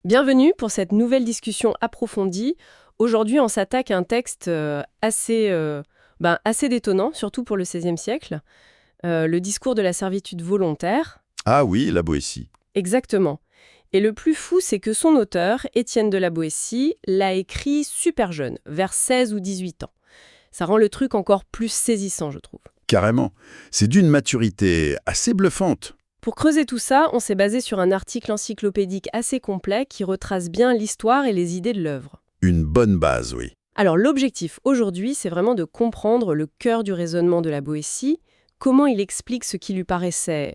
Bienvenue pour cette nouvelle discussion approfondie. Aujourd'hui, on s'attaque à un texte assez détonnant, surtout pour le XVIe siècle, le discours de la servitude volontaire. Ah oui, la Boétie. Exactement. Et le plus fou, c'est que son auteur, Étienne de la Boétie, l'a écrit super jeune, vers 16 ou 18 ans. Ça rend le truc encore plus saisissant, je trouve. Carrément. C'est d'une maturité assez bluffante. Pour creuser tout ça, on s'est basé sur un article encyclopédique assez complet qui retrace bien l'histoire et les idées de l'œuvre. Une bonne base, oui. Alors l'objectif aujourd'hui, c'est vraiment de comprendre le cœur du raisonnement de la Boétie, comment il explique ce qui lui paraissait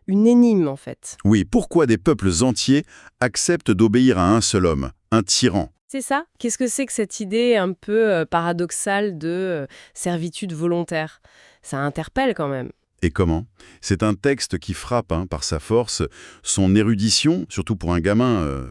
une énigme en fait. Oui, pourquoi des peuples entiers acceptent d'obéir à un seul homme, un tyran? C'est ça? Qu'est-ce que c'est que cette idée un peu paradoxale de servitude volontaire? Ça interpelle quand même. Et comment? C'est un texte qui frappe par sa force, son érudition, surtout pour un gamin,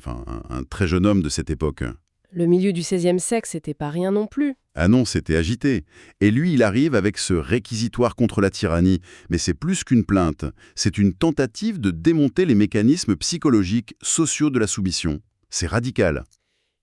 un très jeune homme de cette époque. Le milieu du XVIe siècle, c'était pas rien non plus. Ah non, c'était agité. Et lui, il arrive avec ce réquisitoire contre la tyrannie. Mais c'est plus qu'une plainte. C'est une tentative de démonter les mécanismes psychologiques, sociaux de la soumission. C'est radical.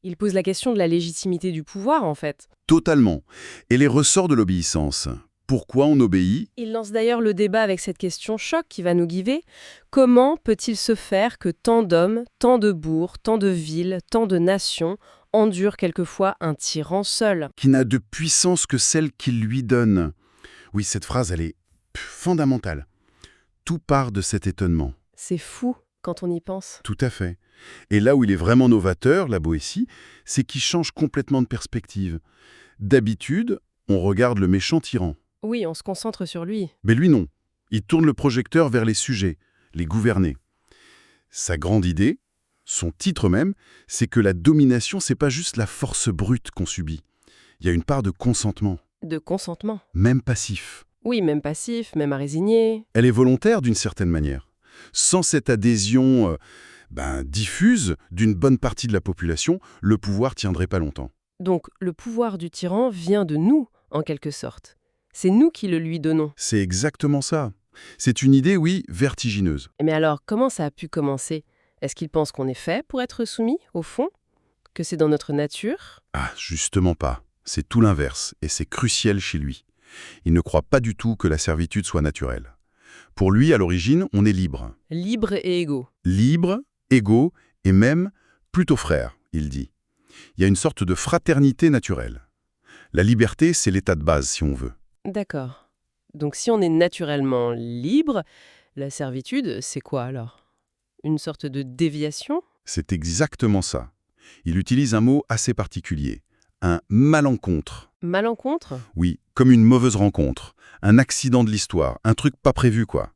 Il pose la question de la légitimité du pouvoir en fait. Totalement. Et les ressorts de l'obéissance. Pourquoi on obéit? Il lance d'ailleurs le débat avec cette question choc qui va nous guider. Comment peut-il se faire que tant d'hommes, tant de bourgs, tant de villes, tant de nations endurent quelquefois un tyran seul? Qui n'a de puissance que celle qu'il lui donne. Oui, cette phrase, elle est fondamentale. Tout part de cet étonnement. C'est fou quand on y pense. Tout à fait. Et là où il est vraiment novateur, la Boétie, c'est qu'il change complètement de perspective. D'habitude, on regarde le méchant tyran. Oui, on se concentre sur lui. Mais lui, non. Il tourne le projecteur vers les sujets, les gouvernés. Sa grande idée, son titre même, c'est que la domination, c'est pas juste la force brute qu'on subit. Il y a une part de consentement, De consentement. même passif. Oui, même passif, même à résigner. Elle est volontaire d'une certaine manière. Sans cette adhésion diffuse d'une bonne partie de la population, le pouvoir tiendrait pas longtemps. Donc le pouvoir du tyran vient de nous, en quelque sorte. C'est nous qui le lui donnons. C'est exactement ça. C'est une idée, oui, vertigineuse. Mais alors, comment ça a pu commencer? Est-ce qu'il pense qu'on est fait pour être soumis, au fond? Que c'est dans notre nature? Ah, justement pas. C'est tout l'inverse, et c'est crucial chez lui. Il ne croit pas du tout que la servitude soit naturelle. Pour lui, à l'origine, on est libre. Libre et égaux. Libre, égaux, et même plutôt frères, il dit. Il y a une sorte de fraternité naturelle. La liberté, c'est l'état de base, si on veut. D'accord. Donc si on est naturellement libre, la servitude, c'est quoi alors? Une sorte de déviation? C'est exactement ça. Il utilise un mot assez particulier. Un malencontre. Malencontre? Oui, comme une mauvaise rencontre. Un accident de l'histoire. Un truc pas prévu, quoi.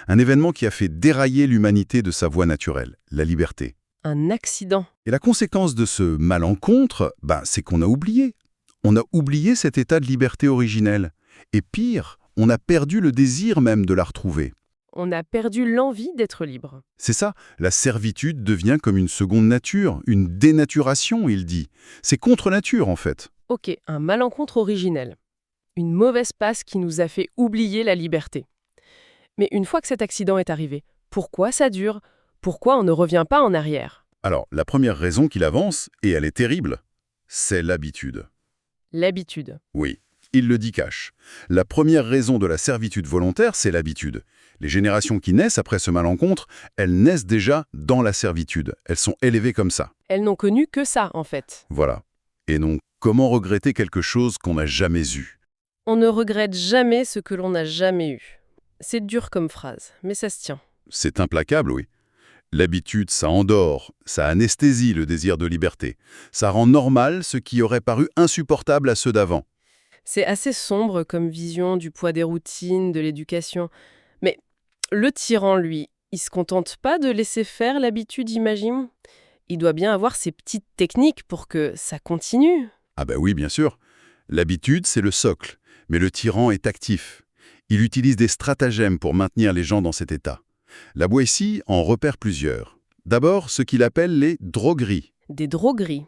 Un événement qui a fait dérailler l'humanité de sa voie naturelle, la liberté. Un accident. Et la conséquence de ce malencontre, c'est qu'on a oublié. On a oublié cet état de liberté originelle. Et pire, on a perdu le désir même de la retrouver. On a perdu l'envie d'être libre. C'est ça, la servitude devient comme une seconde nature, une dénaturation, il dit. C'est contre nature, en fait. Ok, un malencontre originel. Une mauvaise passe qui nous a fait oublier la liberté. Mais une fois que cet accident est arrivé, pourquoi ça dure? Pourquoi on ne revient pas en arrière? Alors, la première raison qu'il avance, et elle est terrible, c'est l'habitude. L'habitude. Oui, il le dit cash. La première raison de la servitude volontaire, c'est l'habitude. Les générations qui naissent après ce malencontre, elles naissent déjà dans la servitude. Elles sont élevées comme ça. Elles n'ont connu que ça, en fait. Voilà. Et donc, comment regretter quelque chose qu'on n'a jamais eu? On ne regrette jamais ce que l'on n'a jamais eu. C'est dur comme phrase, mais ça se tient. C'est implacable, oui. L'habitude, ça endort, ça anesthésie le désir de liberté. Ça rend normal ce qui aurait paru insupportable à ceux d'avant. C'est assez sombre comme vision du poids des routines, de l'éducation. Mais le tyran, lui, il se contente pas de laisser faire l'habitude, imagine. Il doit bien avoir ses petites techniques pour que ça continue. Ah bah oui, bien sûr. L'habitude, c'est le socle. Mais le tyran est actif. Il utilise des stratagèmes pour maintenir les gens dans cet état. La Boétie en repère plusieurs. D'abord, ce qu'il appelle les drogueries. Des drogueries.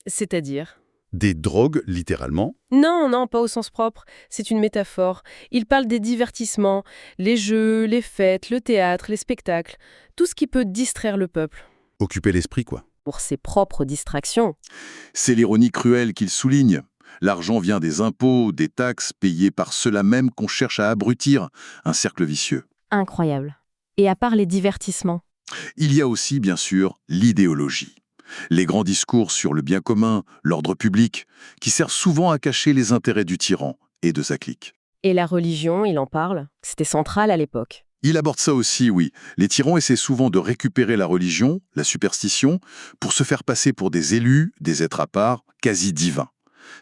C'est-à-dire? Des drogues, littéralement. Non, non, pas au sens propre. C'est une métaphore. Il parle des divertissements, les jeux, les fêtes, le théâtre, les spectacles, tout ce qui peut distraire le peuple. Occuper l'esprit, quoi. Pour ses propres distractions. C'est l'ironie cruelle qu'il souligne. L'argent vient des impôts, des taxes payés par ceux-là même qu'on cherche à abrutir, un cercle vicieux. Incroyable. Et à part les divertissements, Il y a aussi, bien sûr, l'idéologie. Les grands discours sur le bien commun, l'ordre public, qui servent souvent à cacher les intérêts du tyran et de sa clique. Et la religion, il en parle. C'était central à l'époque. Il aborde ça aussi, oui. Les tyrans essaient souvent de récupérer la religion, la superstition, pour se faire passer pour des élus, des êtres à part, quasi divins.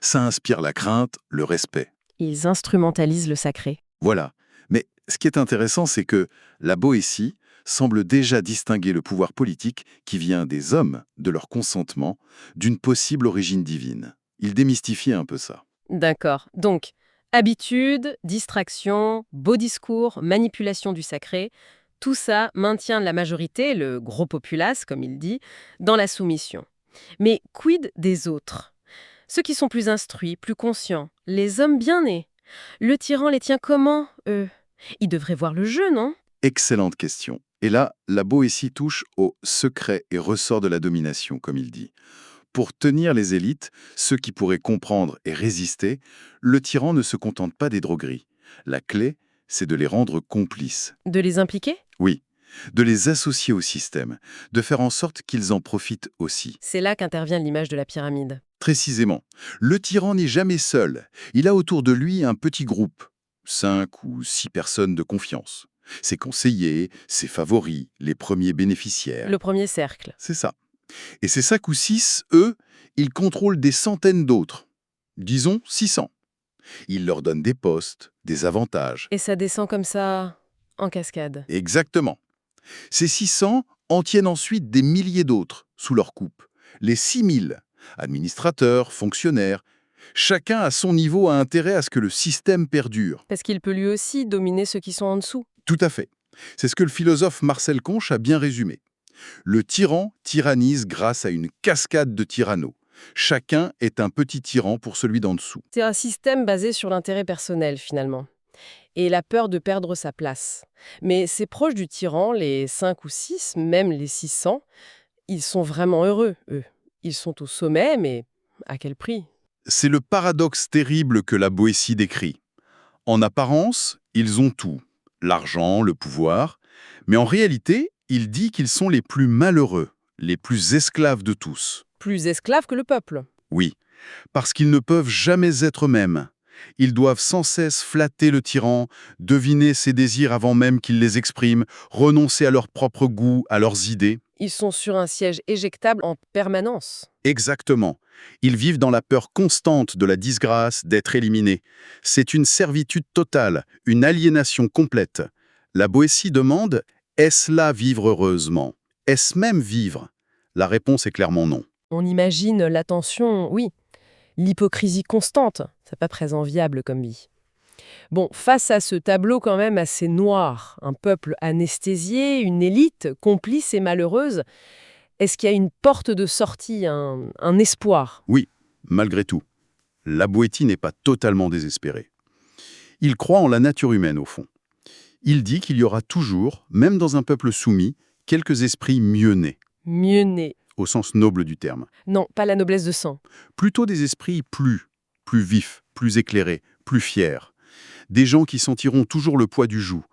Ça inspire la crainte, le respect. Ils instrumentalisent le sacré. Voilà. Mais ce qui est intéressant, c'est que la Boétie semble déjà distinguer le pouvoir politique qui vient des hommes, de leur consentement, d'une possible origine divine. Il démystifie un peu ça. D'accord. Donc, habitude, distraction, beau discours, manipulation du sacré, tout ça maintient la majorité, le gros populace, comme il dit, dans la soumission. Mais quid des autres? Ceux qui sont plus instruits, plus conscients, les hommes bien nés. Le tyran les tient comment, eux? Ils devraient voir le jeu, non? Excellente question. Et là, la Boétie touche au secret et ressort de la domination, comme il dit. Pour tenir les élites, ceux qui pourraient comprendre et résister, le tyran ne se contente pas des drogueries. La clé, c'est de les rendre complices. De les impliquer? Oui, de les associer au système, de faire en sorte qu'ils en profitent aussi. C'est là qu'intervient l'image de la pyramide. Précisément, le tyran n'est jamais seul. Il a autour de lui un petit groupe, 5 ou 6 personnes de confiance. Ses conseillers, ses favoris, les premiers bénéficiaires. Le premier cercle. C'est ça. Et ces 5 ou 6, eux, ils contrôlent des centaines d'autres. Disons 600. Ils leur donnent des postes, des avantages. Et ça descend comme ça, en cascade. Exactement. Ces 600 en tiennent ensuite des milliers d'autres sous leur coupe. Les 6000, administrateurs, fonctionnaires, chacun à son niveau a intérêt à ce que le système perdure. Parce qu'il peut lui aussi dominer ceux qui sont en dessous. Tout à fait. C'est ce que le philosophe Marcel Conche a bien résumé. Le tyran tyrannise grâce à une cascade de tyrannos. Chacun est un petit tyran pour celui d'en dessous. C'est un système basé sur l'intérêt personnel, finalement. Et la peur de perdre sa place. Mais ces proches du tyran, les 5 ou 6, même les 600, ils sont vraiment heureux, eux. Ils sont au sommet, mais à quel prix? C'est le paradoxe terrible que la Boétie décrit. En apparence, ils ont tout, l'argent, le pouvoir, mais en réalité, il dit qu'ils sont les plus malheureux, les plus esclaves de tous. Plus esclaves que le peuple. Oui, parce qu'ils ne peuvent jamais être eux-mêmes. Ils doivent sans cesse flatter le tyran, deviner ses désirs avant même qu'il les exprime, renoncer à leur propre goût, à leurs idées. Ils sont sur un siège éjectable en permanence. Exactement. Ils vivent dans la peur constante de la disgrâce, d'être éliminés. C'est une servitude totale, une aliénation complète. La Boétie demande, est-ce là vivre heureusement? Est-ce même vivre? La réponse est clairement non. On imagine la tension, oui. L'hypocrisie constante, c'est pas très enviable comme vie. Bon, face à ce tableau quand même assez noir, un peuple anesthésié, une élite complice et malheureuse, est-ce qu'il y a une porte de sortie, un espoir? Oui, malgré tout. La Boétie n'est pas totalement désespérée. Il croit en la nature humaine, au fond. Il dit qu'il y aura toujours, même dans un peuple soumis, quelques esprits mieux nés, Mieux né. au sens noble du terme. Non, pas la noblesse de sang. Plutôt des esprits plus vifs, plus éclairés, plus fiers. Des gens qui sentiront toujours le poids du joug,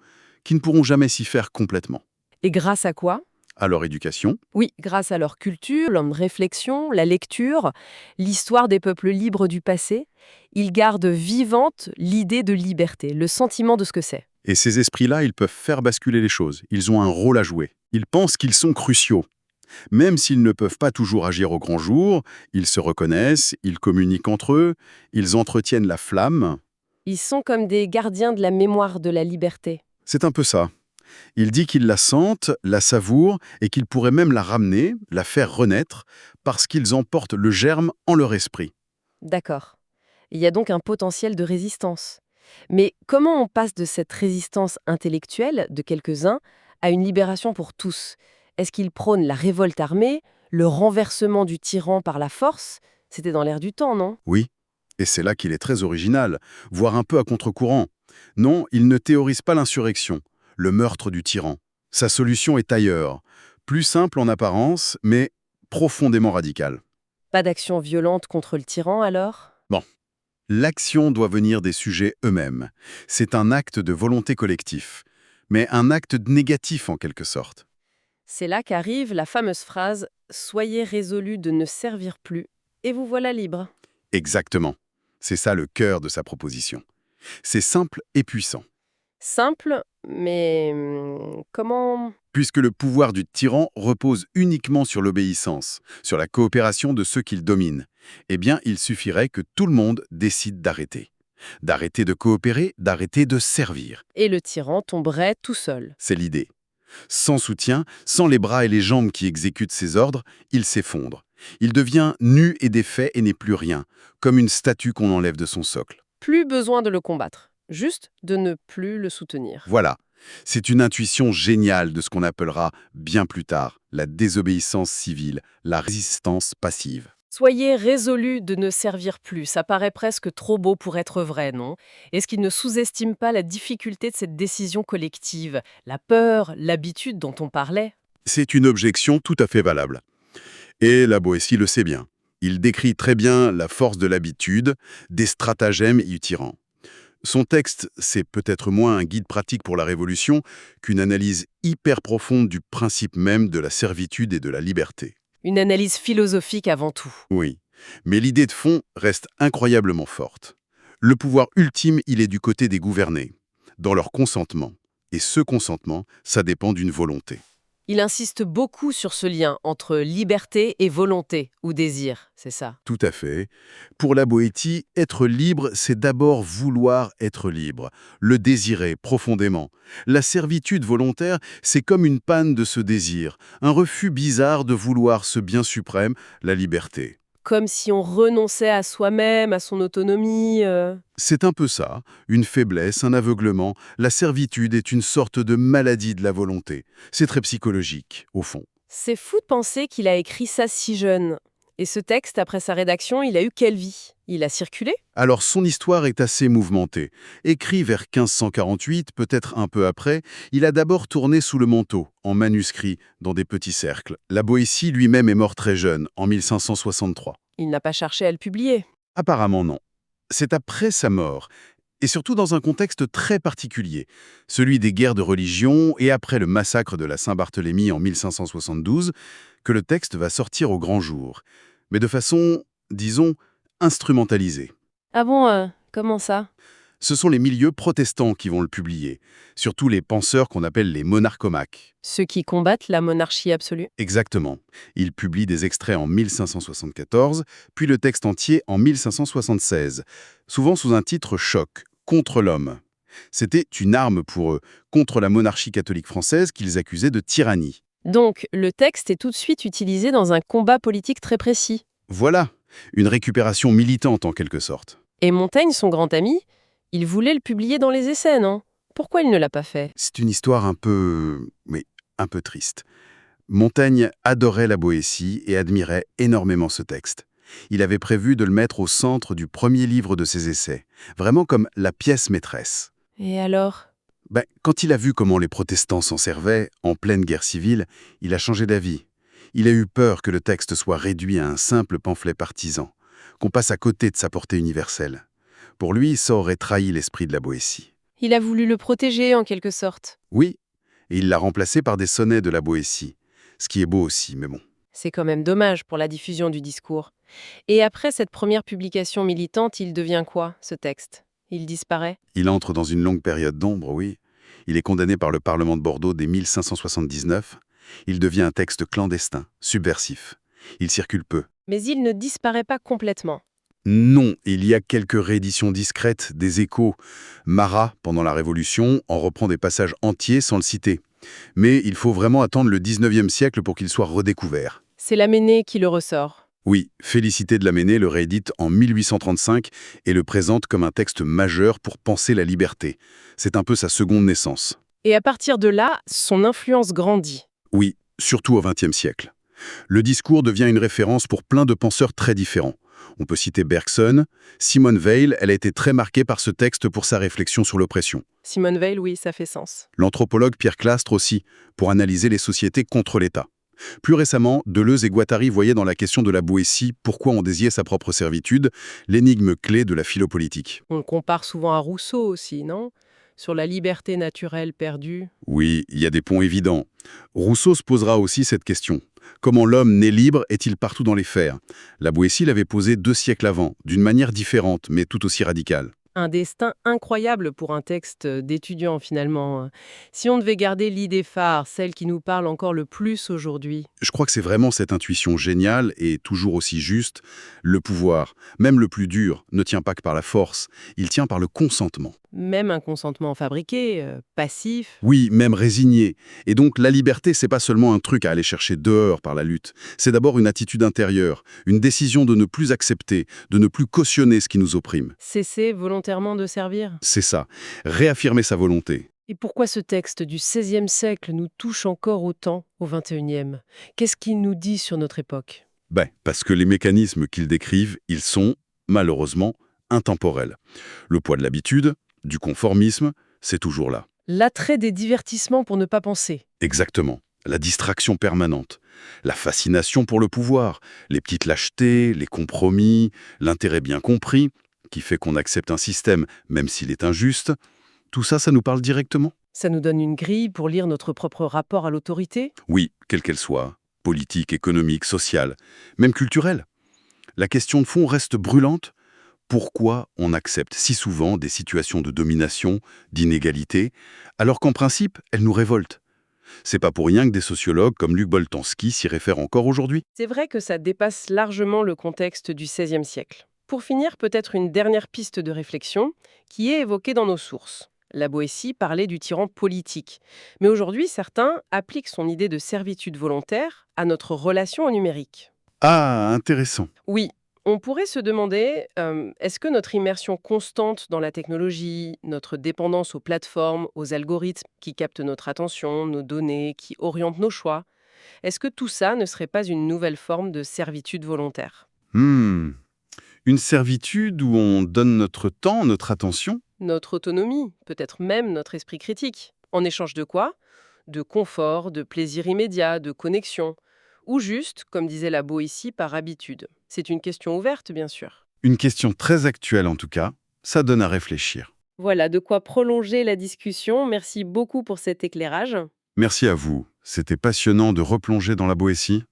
qui ne pourront jamais s'y faire complètement. Et grâce à quoi? À leur éducation, Oui, grâce à leur culture, l'homme de réflexion, la lecture, l'histoire des peuples libres du passé, ils gardent vivante l'idée de liberté, le sentiment de ce que c'est. et ces esprits-là, ils peuvent faire basculer les choses. Ils ont un rôle à jouer. Ils pensent qu'ils sont cruciaux. Même s'ils ne peuvent pas toujours agir au grand jour, ils se reconnaissent, ils communiquent entre eux, ils entretiennent la flamme. Ils sont comme des gardiens de la mémoire de la liberté. C'est un peu ça. Il dit qu'ils la sentent, la savourent et qu'ils pourraient même la ramener, la faire renaître, parce qu'ils emportent le germe en leur esprit. D'accord. Il y a donc un potentiel de résistance. Mais comment on passe de cette résistance intellectuelle de quelques-uns à une libération pour tous? Est-ce qu'ils prônent la révolte armée, le renversement du tyran par la force? C'était dans l'air du temps, non? Oui, et c'est là qu'il est très original, voire un peu à contre-courant. Non, il ne théorise pas l'insurrection, le meurtre du tyran. Sa solution est ailleurs, plus simple en apparence, mais profondément radicale. Pas d'action violente contre le tyran, alors? Bon, l'action doit venir des sujets eux-mêmes. C'est un acte de volonté collectif, mais un acte négatif en quelque sorte. C'est là qu'arrive la fameuse phrase « Soyez résolus de ne servir plus, et vous voilà libre ». Exactement. C'est ça le cœur de sa proposition. C'est simple et puissant. Simple, mais comment... Puisque le pouvoir du tyran repose uniquement sur l'obéissance, sur la coopération de ceux qu'il domine, eh bien, il suffirait que tout le monde décide d'arrêter. D'arrêter de coopérer, d'arrêter de servir. Et le tyran tomberait tout seul. C'est l'idée. Sans soutien, sans les bras et les jambes qui exécutent ses ordres, il s'effondre. Il devient nu et défait et n'est plus rien, comme une statue qu'on enlève de son socle. Plus besoin de le combattre, juste de ne plus le soutenir. Voilà. C'est une intuition géniale de ce qu'on appellera bien plus tard la désobéissance civile, la résistance passive. Soyez résolus de ne servir plus, ça paraît presque trop beau pour être vrai, non? Est-ce qu'il ne sous-estime pas la difficulté de cette décision collective, la peur, l'habitude dont on parlait? C'est une objection tout à fait valable. Et la Boétie le sait bien. Il décrit très bien la force de l'habitude, des stratagèmes y tyrans. Son texte, c'est peut-être moins un guide pratique pour la Révolution qu'une analyse hyper profonde du principe même de la servitude et de la liberté. Une analyse philosophique avant tout. Oui, mais l'idée de fond reste incroyablement forte. Le pouvoir ultime, il est du côté des gouvernés, dans leur consentement. Et ce consentement, ça dépend d'une volonté. Il insiste beaucoup sur ce lien entre liberté et volonté, ou désir, c'est ça. Tout à fait. Pour la Boétie, être libre, c'est d'abord vouloir être libre, le désirer profondément. La servitude volontaire, c'est comme une panne de ce désir, un refus bizarre de vouloir ce bien suprême, la liberté. Comme si on renonçait à soi-même, à son autonomie. C'est un peu ça, une faiblesse, un aveuglement. La servitude est une sorte de maladie de la volonté. C'est très psychologique, au fond. C'est fou de penser qu'il a écrit ça si jeune. Et ce texte, après sa rédaction, il a eu quelle vie? Il a circulé? Alors son histoire est assez mouvementée. Écrit vers 1548, peut-être un peu après, il a d'abord tourné sous le manteau, en manuscrit, dans des petits cercles. La Boétie lui-même est mort très jeune, en 1563. Il n'a pas cherché à le publier. Apparemment non. C'est après sa mort, et surtout dans un contexte très particulier, celui des guerres de religion et après le massacre de la Saint-Barthélemy en 1572, que le texte va sortir au grand jour, mais de façon, disons, instrumentalisée. Ah bon, comment ça? Ce sont les milieux protestants qui vont le publier, surtout les penseurs qu'on appelle les monarchomaques. Ceux qui combattent la monarchie absolue. Exactement. Ils publient des extraits en 1574, puis le texte entier en 1576, souvent sous un titre choc, Contre l'homme. C'était une arme pour eux, contre la monarchie catholique française qu'ils accusaient de tyrannie. Donc, le texte est tout de suite utilisé dans un combat politique très précis. Voilà, une récupération militante en quelque sorte. Et Montaigne, son grand ami, il voulait le publier dans les essais, non? Pourquoi il ne l'a pas fait? C'est une histoire un peu triste. Montaigne adorait la Boétie et admirait énormément ce texte. Il avait prévu de le mettre au centre du premier livre de ses essais, vraiment comme la pièce maîtresse. Et alors? Quand il a vu comment les protestants s'en servaient, en pleine guerre civile, il a changé d'avis. Il a eu peur que le texte soit réduit à un simple pamphlet partisan, qu'on passe à côté de sa portée universelle. Pour lui, ça aurait trahi l'esprit de la Boétie. Il a voulu le protéger, en quelque sorte. Oui, et il l'a remplacé par des sonnets de la Boétie, ce qui est beau aussi, mais bon. C'est quand même dommage pour la diffusion du discours. Et après cette première publication militante, il devient quoi, ce texte? Il disparaît? Il entre dans une longue période d'ombre, oui. Il est condamné par le Parlement de Bordeaux dès 1579. Il devient un texte clandestin, subversif. Il circule peu. Mais il ne disparaît pas complètement. Non, il y a quelques rééditions discrètes, des échos. Marat, pendant la Révolution, en reprend des passages entiers sans le citer. Mais il faut vraiment attendre le 19e siècle pour qu'il soit redécouvert. C'est Lamennais qui le ressort. Oui, Félicité de Lamennais le réédite en 1835 et le présente comme un texte majeur pour penser la liberté. C'est un peu sa seconde naissance. Et à partir de là, son influence grandit. Oui, surtout au XXe siècle. Le discours devient une référence pour plein de penseurs très différents. On peut citer Bergson. Simone Weil, elle a été très marquée par ce texte pour sa réflexion sur l'oppression. Simone Weil, oui, ça fait sens. L'anthropologue Pierre Clastre aussi, pour analyser les sociétés contre l'État. Plus récemment, Deleuze et Guattari voyaient dans la question de la Boétie pourquoi on désiait sa propre servitude, l'énigme clé de la philopolitique. On le compare souvent à Rousseau aussi, non? Sur la liberté naturelle perdue. Oui, il y a des ponts évidents. Rousseau se posera aussi cette question. Comment l'homme né libre est-il partout dans les fers? La Boétie l'avait posé 2 siècles avant, d'une manière différente, mais tout aussi radicale. Un destin incroyable pour un texte d'étudiant finalement. Si on devait garder l'idée phare, celle qui nous parle encore le plus aujourd'hui. Je crois que c'est vraiment cette intuition géniale et toujours aussi juste. Le pouvoir, même le plus dur, ne tient pas que par la force, il tient par le consentement. Même un consentement fabriqué, passif. Oui, même résigné. Et donc la liberté, c'est pas seulement un truc à aller chercher dehors par la lutte. C'est d'abord une attitude intérieure, une décision de ne plus accepter, de ne plus cautionner ce qui nous opprime. Cesser volontairement de servir. C'est ça, réaffirmer sa volonté. Et pourquoi ce texte du XVIe siècle nous touche encore autant au XXIe? Qu'est-ce qu'il nous dit sur notre époque? Parce que les mécanismes qu'ils décrivent, ils sont, malheureusement, intemporels. Le poids de l'habitude, du conformisme, c'est toujours là. L'attrait des divertissements pour ne pas penser. Exactement. La distraction permanente, la fascination pour le pouvoir, les petites lâchetés, les compromis, l'intérêt bien compris, qui fait qu'on accepte un système, même s'il est injuste, tout ça, ça nous parle directement? Ça nous donne une grille pour lire notre propre rapport à l'autorité? Oui, quelle qu'elle soit, politique, économique, sociale, même culturelle. La question de fond reste brûlante. Pourquoi on accepte si souvent des situations de domination, d'inégalité, alors qu'en principe, elles nous révoltent? C'est pas pour rien que des sociologues comme Luc Boltanski s'y réfèrent encore aujourd'hui. C'est vrai que ça dépasse largement le contexte du XVIe siècle. Pour finir, peut-être une dernière piste de réflexion qui est évoquée dans nos sources. La Boétie parlait du tyran politique. Mais aujourd'hui, certains appliquent son idée de servitude volontaire à notre relation au numérique. Ah, intéressant. Oui, on pourrait se demander, est-ce que notre immersion constante dans la technologie, notre dépendance aux plateformes, aux algorithmes qui captent notre attention, nos données, qui orientent nos choix, est-ce que tout ça ne serait pas une nouvelle forme de servitude volontaire? Une servitude où on donne notre temps, notre attention? Notre autonomie, peut-être même notre esprit critique. En échange de quoi? De confort, de plaisir immédiat, de connexion. Ou juste, comme disait la Boétie, par habitude. C'est une question ouverte, bien sûr. Une question très actuelle en tout cas, ça donne à réfléchir. Voilà, de quoi prolonger la discussion. Merci beaucoup pour cet éclairage. Merci à vous, c'était passionnant de replonger dans la Boétie.